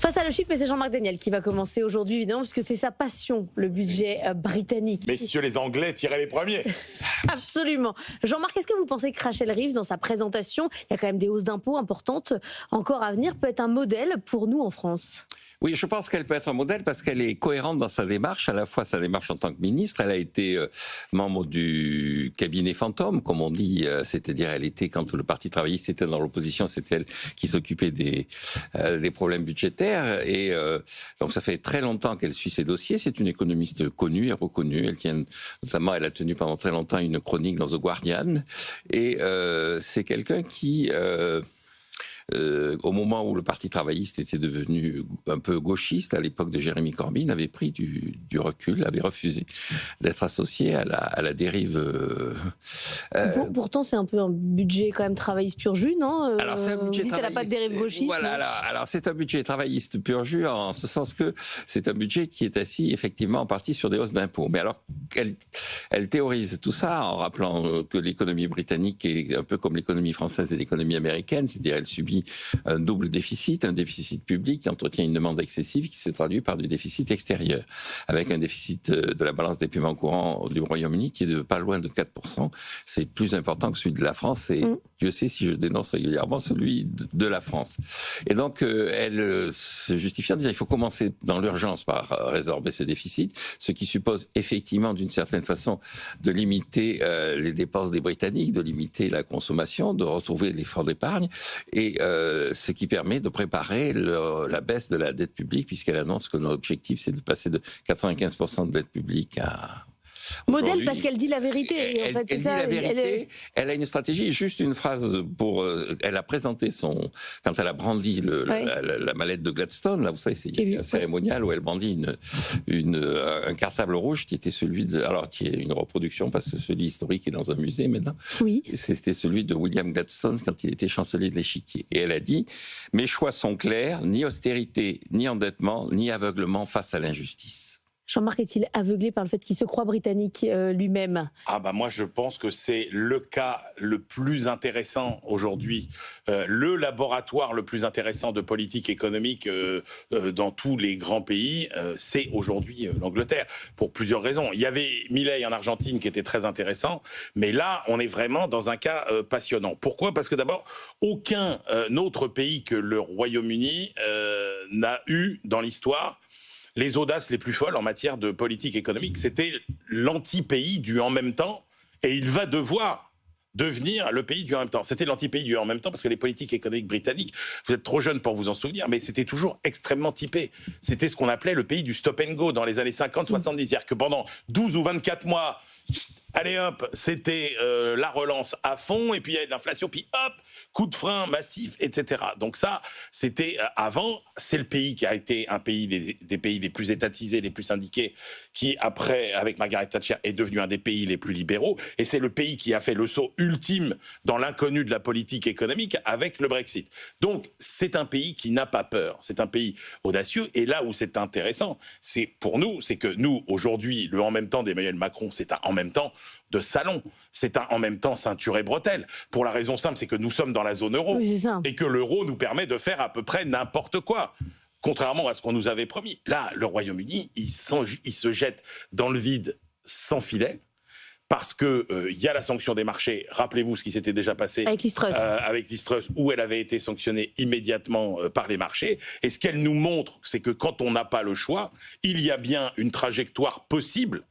Face à le chiffre, mais c'est Jean-Marc Daniel qui va commencer aujourd'hui, évidemment, parce que c'est sa passion, le budget britannique. Messieurs les Anglais, tirez les premiers. Absolument. Jean-Marc, est-ce que vous pensez que Rachel Reeves, dans sa présentation, il y a quand même des hausses d'impôts importantes encore à venir, peut être un modèle pour nous en France ? Oui, je pense qu'elle peut être un modèle parce qu'elle est cohérente dans sa démarche, à la fois sa démarche en tant que ministre. Elle a été membre du cabinet fantôme, comme on dit, c'est-à-dire elle était, quand le Parti travailliste était dans l'opposition, c'était elle qui s'occupait des problèmes budgétaires. Et donc ça fait très longtemps qu'elle suit ces dossiers. C'est une économiste connue et reconnue. Elle a tenu pendant très longtemps une chronique dans The Guardian. Et c'est quelqu'un qui... au moment où le Parti travailliste était devenu un peu gauchiste, à l'époque de Jérémy Corbyn, avait pris du recul, avait refusé d'être associé à la dérive. Pourtant, c'est un peu un budget quand même travailliste pur jus, non ? Alors, c'est un budget vous dites qu'elle n'a pas de dérive gauchiste. Voilà, alors c'est un budget travailliste pur jus, en ce sens que c'est un budget qui est assis effectivement en partie sur des hausses d'impôts. Mais alors, elle théorise tout ça en rappelant que l'économie britannique est un peu comme l'économie française et l'économie américaine, c'est-à-dire elle subit un double déficit, un déficit public qui entretient une demande excessive qui se traduit par du déficit extérieur, avec un déficit de la balance des paiements courants du Royaume-Uni qui est de pas loin de 4%. C'est plus important que celui de la France et Dieu sait si je dénonce régulièrement celui de la France. Et donc, elle se justifie en disant qu'il faut commencer dans l'urgence par résorber ce déficit, ce qui suppose effectivement d'une certaine façon de limiter les dépenses des Britanniques, de limiter la consommation, de retrouver l'effort d'épargne et ce qui permet de préparer la baisse de la dette publique, puisqu'elle annonce que notre objectif, c'est de passer de 95% de dette publique à... Modèle parce qu'elle dit la vérité. Elle dit la vérité. Elle a une stratégie. Juste une phrase pour. Elle a présenté quand elle a brandi la mallette de Gladstone. Là, vous savez, c'est un cérémonial où elle brandit un cartable rouge qui était qui est une reproduction parce que celui historique est dans un musée maintenant. Oui. C'était celui de William Gladstone quand il était chancelier de l'Échiquier. Et elle a dit: mes choix sont clairs, ni austérité, ni endettement, ni aveuglement face à l'injustice. Jean-Marc est-il aveuglé par le fait qu'il se croit britannique lui-même ? Moi je pense que c'est le cas le plus intéressant aujourd'hui, le laboratoire le plus intéressant de politique économique dans tous les grands pays, c'est aujourd'hui l'Angleterre, pour plusieurs raisons. Il y avait Milei en Argentine qui était très intéressant, mais là on est vraiment dans un cas passionnant. Pourquoi ? Parce que d'abord, aucun autre pays que le Royaume-Uni n'a eu dans l'histoire les audaces les plus folles en matière de politique économique. C'était l'anti-pays du en même temps, et il va devoir devenir le pays du en même temps. C'était l'anti-pays du en même temps parce que les politiques économiques britanniques, vous êtes trop jeune pour vous en souvenir, mais c'était toujours extrêmement typé. C'était ce qu'on appelait le pays du stop and go dans les années 50-70. C'est-à-dire que pendant 12 ou 24 mois, allez hop, c'était la relance à fond, et puis il y a de l'inflation, puis hop, coup de frein massif, etc. Donc ça, c'était avant, c'est le pays qui a été un pays des pays les plus étatisés, les plus syndiqués, qui après, avec Margaret Thatcher, est devenu un des pays les plus libéraux, et c'est le pays qui a fait le saut ultime dans l'inconnu de la politique économique avec le Brexit. Donc c'est un pays qui n'a pas peur, c'est un pays audacieux, et là où c'est intéressant, pour nous, c'est que nous, aujourd'hui, le en même temps d'Emmanuel Macron, c'est un en même temps de salon. C'est un en même temps ceinture et bretelle. Pour la raison simple, c'est que nous sommes dans la zone euro. Oui, et que l'euro nous permet de faire à peu près n'importe quoi. Contrairement à ce qu'on nous avait promis. Là, le Royaume-Uni, il se jette dans le vide sans filet. Parce qu'il y a la sanction des marchés. Rappelez-vous ce qui s'était déjà passé avec Liz Truss, où elle avait été sanctionnée immédiatement par les marchés. Et ce qu'elle nous montre, c'est que quand on n'a pas le choix, il y a bien une trajectoire possible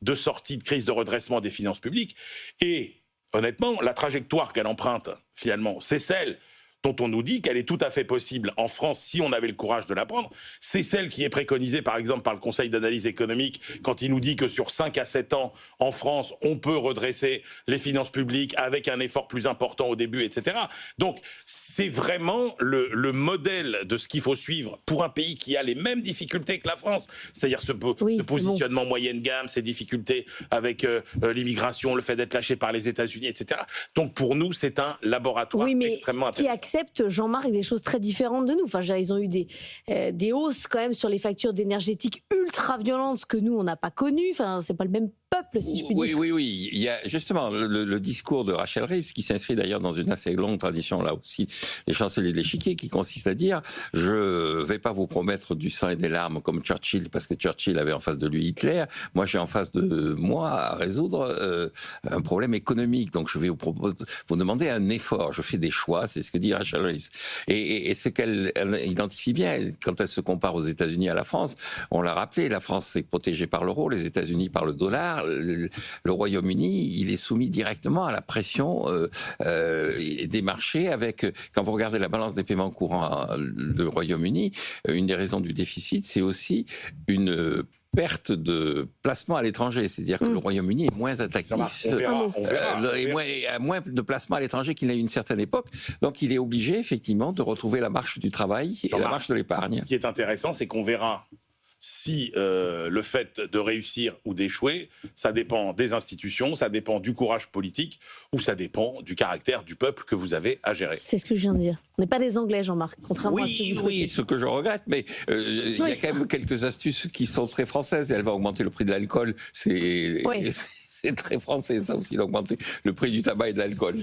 de sortie de crise, de redressement des finances publiques. Et honnêtement, la trajectoire qu'elle emprunte, finalement, c'est celle dont on nous dit qu'elle est tout à fait possible en France si on avait le courage de la prendre. C'est celle qui est préconisée, par exemple, par le Conseil d'analyse économique, quand il nous dit que sur 5 à 7 ans, en France, on peut redresser les finances publiques avec un effort plus important au début, etc. Donc, c'est vraiment le modèle de ce qu'il faut suivre pour un pays qui a les mêmes difficultés que la France, c'est-à-dire ce positionnement moyenne gamme, ces difficultés avec l'immigration, le fait d'être lâché par les États-Unis, etc. Donc, pour nous, c'est un laboratoire extrêmement intéressant. Acceptent, Jean-Marc, des choses très différentes de nous. Enfin, ils ont eu des hausses quand même sur les factures d'énergétique ultra violentes que nous, on n'a pas connues. Enfin, c'est pas le même peuple, si je puis dire. Oui. Il y a justement le discours de Rachel Reeves, qui s'inscrit d'ailleurs dans une assez longue tradition, là aussi, des chanceliers de l'échiquier, qui consiste à dire « Je vais pas vous promettre du sang et des larmes comme Churchill, parce que Churchill avait en face de lui Hitler. Moi, j'ai en face de moi à résoudre un problème économique. Donc, je vais vous demander un effort. Je fais des choix. » C'est ce que dit Rachel Reeves. Et ce qu'elle identifie bien, quand elle se compare aux États-Unis à la France, on l'a rappelé, la France est protégée par l'euro, les États-Unis par le dollar. Le Royaume-Uni, il est soumis directement à la pression des marchés. Quand vous regardez la balance des paiements courants du Royaume-Uni, une des raisons du déficit, c'est aussi une perte de placement à l'étranger, c'est-à-dire que le Royaume-Uni est moins attractif, a moins de placements à l'étranger qu'il n'a eu une certaine époque, donc il est obligé effectivement de retrouver la marche du travail et la marche de l'épargne. Ce qui est intéressant, c'est qu'on verra si le fait de réussir ou d'échouer, ça dépend des institutions, ça dépend du courage politique ou ça dépend du caractère du peuple que vous avez à gérer. C'est ce que je viens de dire. On n'est pas des Anglais, Jean-Marc, contrairement à ce que vous souhaitez. Oui, ce que je regrette, mais il y a quand même quelques astuces qui sont très françaises et elle va augmenter le prix de l'alcool. C'est très français, ça aussi, d'augmenter le prix du tabac et de l'alcool.